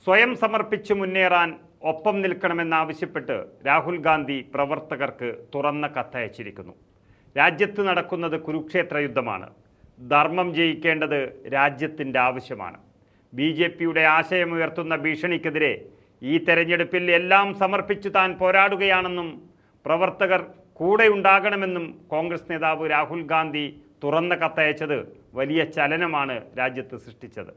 സ്വയം സമർപ്പിച്ച് മുന്നേറാൻ ഒപ്പം നിൽക്കണമെന്നാവശ്യപ്പെട്ട് രാഹുൽ ഗാന്ധി പ്രവർത്തകർക്ക് തുറന്ന കത്തയച്ചിരിക്കുന്നു. രാജ്യത്ത് നടക്കുന്നത് കുരുക്ഷേത്ര യുദ്ധമാണ്. ധർമ്മം ജയിക്കേണ്ടത് രാജ്യത്തിൻ്റെ ആവശ്യമാണ്. BJPയുടെ ആശയമുയർത്തുന്ന ഭീഷണിക്കെതിരെ ഈ തെരഞ്ഞെടുപ്പിൽ എല്ലാം സമർപ്പിച്ചു താൻ പോരാടുകയാണെന്നും പ്രവർത്തകർ കൂടെ ഉണ്ടാകണമെന്നും കോൺഗ്രസ് നേതാവ് രാഹുൽ ഗാന്ധി തുറന്ന കത്തയച്ചത് വലിയ ചലനമാണ് രാജ്യത്ത് സൃഷ്ടിച്ചത്.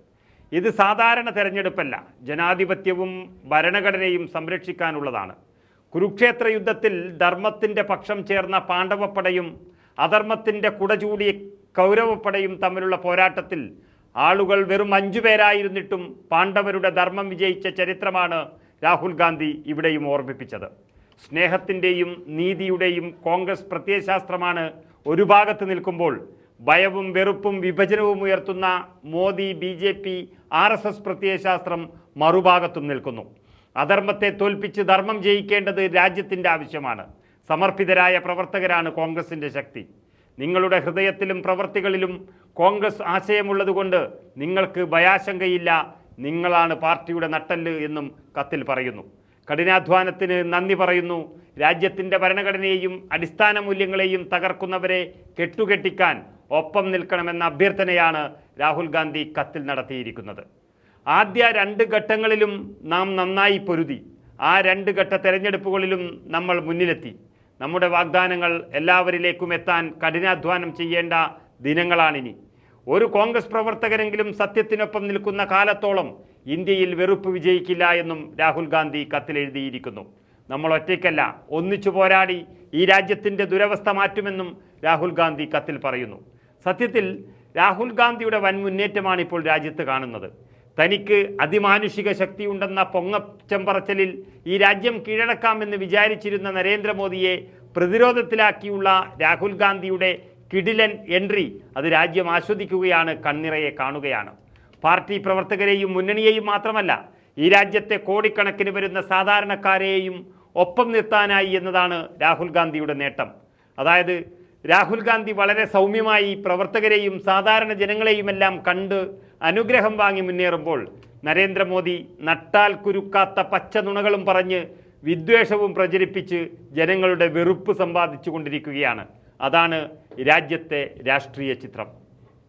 ഇത് സാധാരണ തെരഞ്ഞെടുപ്പല്ല, ജനാധിപത്യവും ഭരണഘടനയും സംരക്ഷിക്കാനുള്ളതാണ്. കുരുക്ഷേത്ര യുദ്ധത്തിൽ ധർമ്മത്തിൻ്റെ പക്ഷം ചേർന്ന പാണ്ഡവപ്പടയും അധർമ്മത്തിൻ്റെ കുടചൂടിയ കൗരവപ്പടയും തമ്മിലുള്ള പോരാട്ടത്തിൽ ആളുകൾ വെറും 5 പേരായിരുന്നിട്ടും പാണ്ഡവരുടെ ധർമ്മം വിജയിച്ച ചരിത്രമാണ് രാഹുൽ ഗാന്ധി ഇവിടെയും ഓർമ്മിപ്പിച്ചത്. സ്നേഹത്തിൻ്റെയും നീതിയുടെയും കോൺഗ്രസ് പ്രത്യയശാസ്ത്രമാണ് ഒരു ഭാഗത്ത് നിൽക്കുമ്പോൾ, ഭയവും വെറുപ്പും വിഭജനവും ഉയർത്തുന്ന മോദി BJP RSS പ്രത്യയശാസ്ത്രം മറുഭാഗത്തും നിൽക്കുന്നു. അധർമ്മത്തെ തോൽപ്പിച്ച് ധർമ്മം ജയിക്കേണ്ടത് രാജ്യത്തിൻ്റെ ആവശ്യമാണ്. സമർപ്പിതരായ പ്രവർത്തകരാണ് കോൺഗ്രസിൻ്റെ ശക്തി. നിങ്ങളുടെ ഹൃദയത്തിലും പ്രവർത്തികളിലും കോൺഗ്രസ് ആശയമുള്ളതുകൊണ്ട് നിങ്ങൾക്ക് ഭയാശങ്കയില്ല. നിങ്ങളാണ് പാർട്ടിയുടെ നട്ടെല്ല് എന്നും കത്തിൽ പറയുന്നു. കഠിനാധ്വാനത്തിന് നന്ദി പറയുന്നു. രാജ്യത്തിൻ്റെ ഭരണഘടനയെയും അടിസ്ഥാന മൂല്യങ്ങളെയും തകർക്കുന്നവരെ കെട്ടുകെട്ടിക്കാൻ ഒപ്പം നിൽക്കണമെന്ന അഭ്യർത്ഥനയാണ് രാഹുൽ ഗാന്ധി കത്തിൽ നടത്തിയിരിക്കുന്നത്. ആദ്യ 2 ഘട്ടങ്ങളിലും നാം നന്നായി പൊരുതി. ആ 2 ഘട്ട തെരഞ്ഞെടുപ്പുകളിലും നമ്മൾ മുന്നിലെത്തി. നമ്മുടെ വാഗ്ദാനങ്ങൾ എല്ലാവരിലേക്കും എത്താൻ കഠിനാധ്വാനം ചെയ്യേണ്ട ദിനങ്ങളാണിനി. ഒരു കോൺഗ്രസ് പ്രവർത്തകരെങ്കിലും സത്യത്തിനൊപ്പം നിൽക്കുന്ന കാലത്തോളം ഇന്ത്യയിൽ വെറുപ്പ് വിജയിക്കില്ല എന്നും രാഹുൽ ഗാന്ധി കത്തിലെഴുതിയിരിക്കുന്നു. നമ്മൾ ഒറ്റയ്ക്കല്ല, ഒന്നിച്ചു പോരാടി ഈ രാജ്യത്തിൻ്റെ ദുരവസ്ഥ മാറ്റുമെന്നും രാഹുൽ ഗാന്ധി കത്തിൽ പറയുന്നു. സത്യത്തിൽ രാഹുൽ ഗാന്ധിയുടെ വൻ മുന്നേറ്റമാണ് ഇപ്പോൾ രാജ്യത്ത് കാണുന്നത്. തനിക്ക് അതിമാനുഷിക ശക്തിയുണ്ടെന്ന പൊങ്ങച്ചമ്പറച്ചലിൽ ഈ രാജ്യം കീഴടക്കാമെന്ന് വിചാരിച്ചിരുന്ന നരേന്ദ്രമോദിയെ പ്രതിരോധത്തിലാക്കിയുള്ള രാഹുൽ ഗാന്ധിയുടെ കിടിലൻ എൻട്രി അത് രാജ്യം ആസ്വദിക്കുകയാണ്, കണ്ണിറയെ കാണുകയാണ്. പാർട്ടി പ്രവർത്തകരെയും മുന്നണിയെയും മാത്രമല്ല, ഈ രാജ്യത്തെ കോടിക്കണക്കിന് വരുന്ന സാധാരണക്കാരെയും ഒപ്പം നിർത്താനായി എന്നതാണ് രാഹുൽ ഗാന്ധിയുടെ നേട്ടം. അതായത് രാഹുൽ ഗാന്ധി വളരെ സൗമ്യമായി പ്രവർത്തകരെയും സാധാരണ ജനങ്ങളെയുമെല്ലാം കണ്ട് അനുഗ്രഹം വാങ്ങി മുന്നേറുമ്പോൾ, നരേന്ദ്രമോദി നട്ടാൽ കുരുക്കാത്ത പച്ച നുണകളും പറഞ്ഞ് വിദ്വേഷവും പ്രചരിപ്പിച്ച് ജനങ്ങളുടെ വെറുപ്പ് സമ്പാദിച്ചു കൊണ്ടിരിക്കുകയാണ്. അതാണ് രാജ്യത്തെ രാഷ്ട്രീയ ചിത്രം.